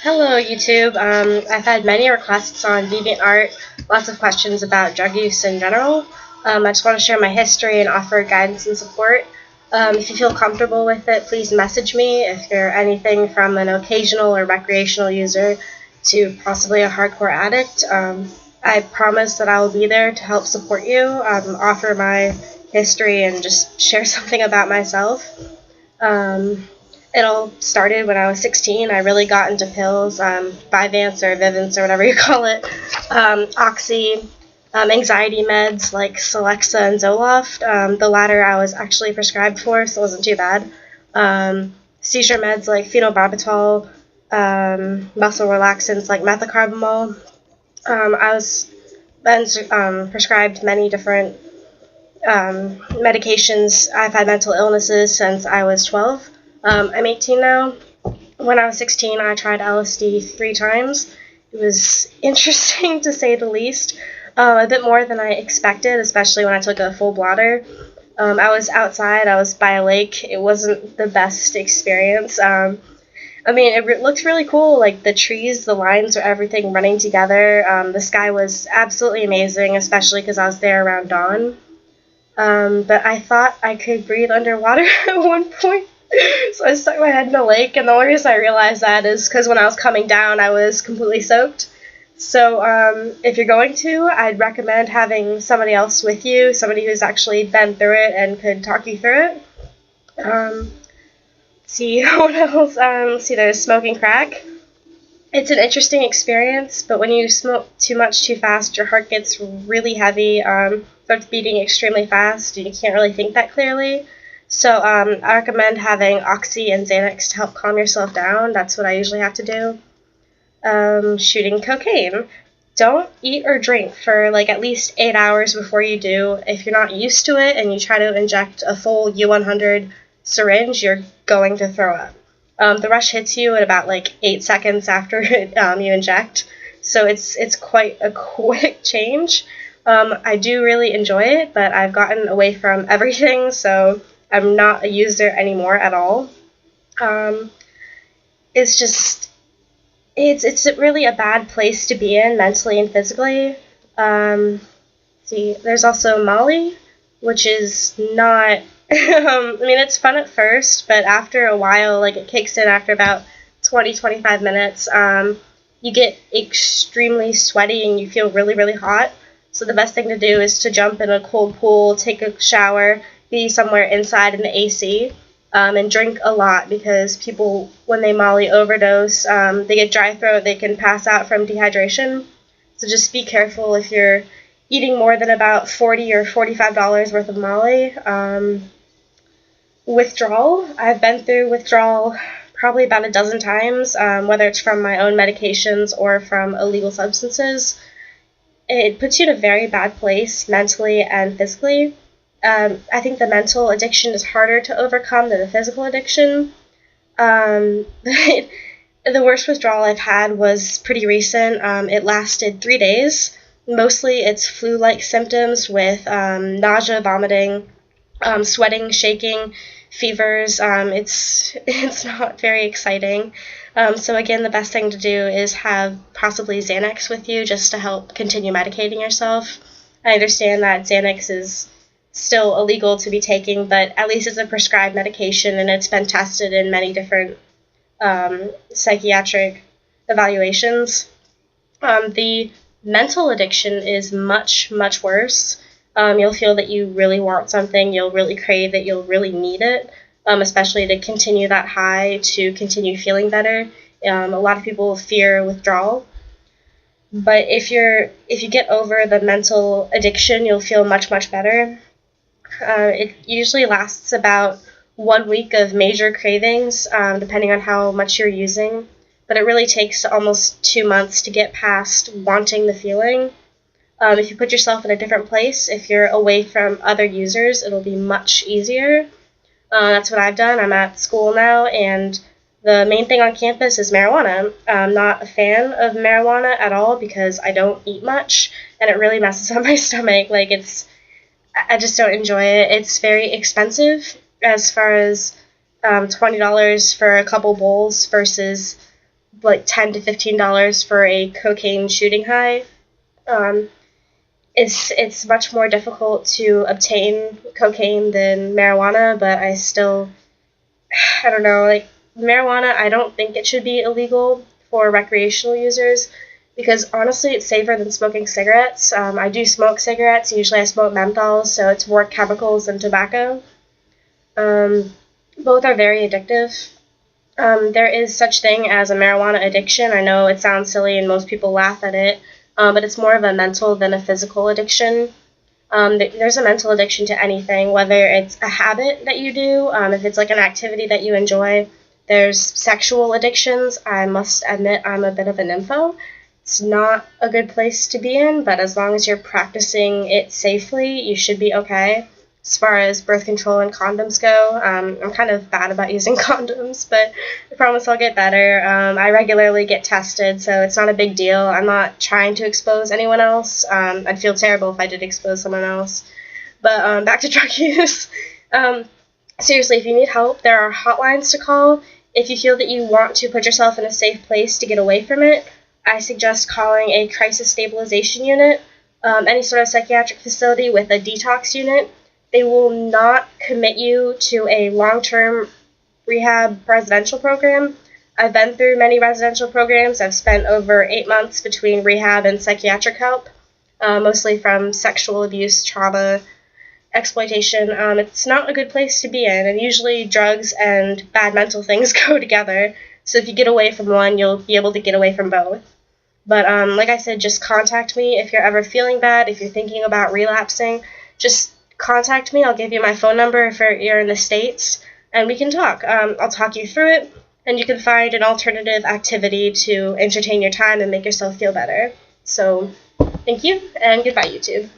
Hello, YouTube. I've had many requests on DeviantArt, lots of questions about drug use in general. I just want to share my history and offer guidance and support. If you feel comfortable with it, please message me if you're anything from an occasional or recreational user to possibly a hardcore addict. I promise that I will be there to help support you, offer my history, and just share something about myself. It all started when I was 16. I really got into pills, Vyvanse or Vivance or whatever you call it, Oxy, anxiety meds like Celexa and Zoloft. The latter I was actually prescribed for, so it wasn't too bad. Seizure meds like phenobarbital, muscle relaxants like methocarbamol. I was then prescribed many different medications. I've had mental illnesses since I was 12. I'm 18 now. When I was 16, I tried LSD 3 times. It was interesting to say the least. A bit more than I expected, especially when I took a full blotter. I was outside, I was by a lake. It wasn't the best experience. It looked really cool, like the trees, the lines, or everything running together. The sky was absolutely amazing, especially because I was there around dawn. But I thought I could breathe underwater at one point. So I stuck my head in the lake, and the only reason I realized that is because when I was coming down, I was completely soaked. So if you're going to, I'd recommend having somebody else with you, somebody who's actually been through it and could talk you through it. See, what else? There's smoking crack. It's an interesting experience, but when you smoke too much too fast, your heart gets really heavy, starts beating extremely fast, and you can't really think that clearly. So I recommend having Oxy and Xanax to help calm yourself down. That's what I usually have to do. Shooting cocaine. Don't eat or drink for at least 8 hours before you do. If you're not used to it and you try to inject a full U100 syringe, you're going to throw up. The rush hits you at about 8 seconds after you inject, so it's quite a quick change. I do really enjoy it, but I've gotten away from everything, so I'm not a user anymore at all. It's really a bad place to be in mentally and physically. There's also Molly, which is not. It's fun at first, but after a while, it kicks in after about 20-25 minutes. You get extremely sweaty and you feel really, really hot. So the best thing to do is to jump in a cold pool, take a shower, be somewhere inside in the AC, and drink a lot, because people, when they Molly overdose, they get dry throat, they can pass out from dehydration. So just be careful if you're eating more than about $40 or $45 worth of Molly. Withdrawal. I've been through withdrawal probably about a dozen times, whether it's from my own medications or from illegal substances. It puts you in a very bad place mentally and physically. I think the mental addiction is harder to overcome than the physical addiction. The worst withdrawal I've had was pretty recent. It lasted 3 days. Mostly it's flu-like symptoms with nausea, vomiting, sweating, shaking, fevers. It's not very exciting. So again, the best thing to do is have possibly Xanax with you just to help continue medicating yourself. I understand that Xanax is still illegal to be taking, but at least it's a prescribed medication and it's been tested in many different psychiatric evaluations. The mental addiction is much, much worse. You'll feel that you really want something, you'll really crave it, you'll really need it, especially to continue that high, to continue feeling better. A lot of people fear withdrawal, but if you get over the mental addiction, you'll feel much, much better. It usually lasts about 1 week of major cravings, depending on how much you're using, but it really takes almost 2 months to get past wanting the feeling. If you put yourself in a different place, if you're away from other users, it'll be much easier. That's what I've done. I'm at school now, and the main thing on campus is marijuana. I'm not a fan of marijuana at all because I don't eat much, and it really messes up my stomach. I just don't enjoy it. It's very expensive, as far as $20 for a couple bowls versus like $10 to $15 for a cocaine shooting high. It's much more difficult to obtain cocaine than marijuana, but I don't know, like marijuana, I don't think it should be illegal for recreational users because honestly it's safer than smoking cigarettes. I do smoke cigarettes, usually I smoke menthols, so it's more chemicals than tobacco. Both are very addictive. There is such thing as a marijuana addiction. I know it sounds silly and most people laugh at it, but it's more of a mental than a physical addiction. There's a mental addiction to anything, whether it's a habit that you do, if it's like an activity that you enjoy. There's sexual addictions. I must admit I'm a bit of a nympho. It's not a good place to be in, but as long as you're practicing it safely, you should be okay. As far as birth control and condoms go, I'm kind of bad about using condoms, but I promise I'll get better. I regularly get tested, so it's not a big deal. I'm not trying to expose anyone else. I'd feel terrible if I did expose someone else. But back to drug use. Seriously, if you need help, there are hotlines to call. If you feel that you want to put yourself in a safe place to get away from it, I suggest calling a crisis stabilization unit, any sort of psychiatric facility with a detox unit. They will not commit you to a long-term rehab residential program. I've been through many residential programs. I've spent over 8 months between rehab and psychiatric help, mostly from sexual abuse, trauma, exploitation. It's not a good place to be in, and usually drugs and bad mental things go together. So if you get away from one, you'll be able to get away from both. But like I said, just contact me if you're ever feeling bad, if you're thinking about relapsing. Just contact me. I'll give you my phone number if you're in the States, and we can talk. I'll talk you through it, and you can find an alternative activity to entertain your time and make yourself feel better. So, thank you, and goodbye, YouTube.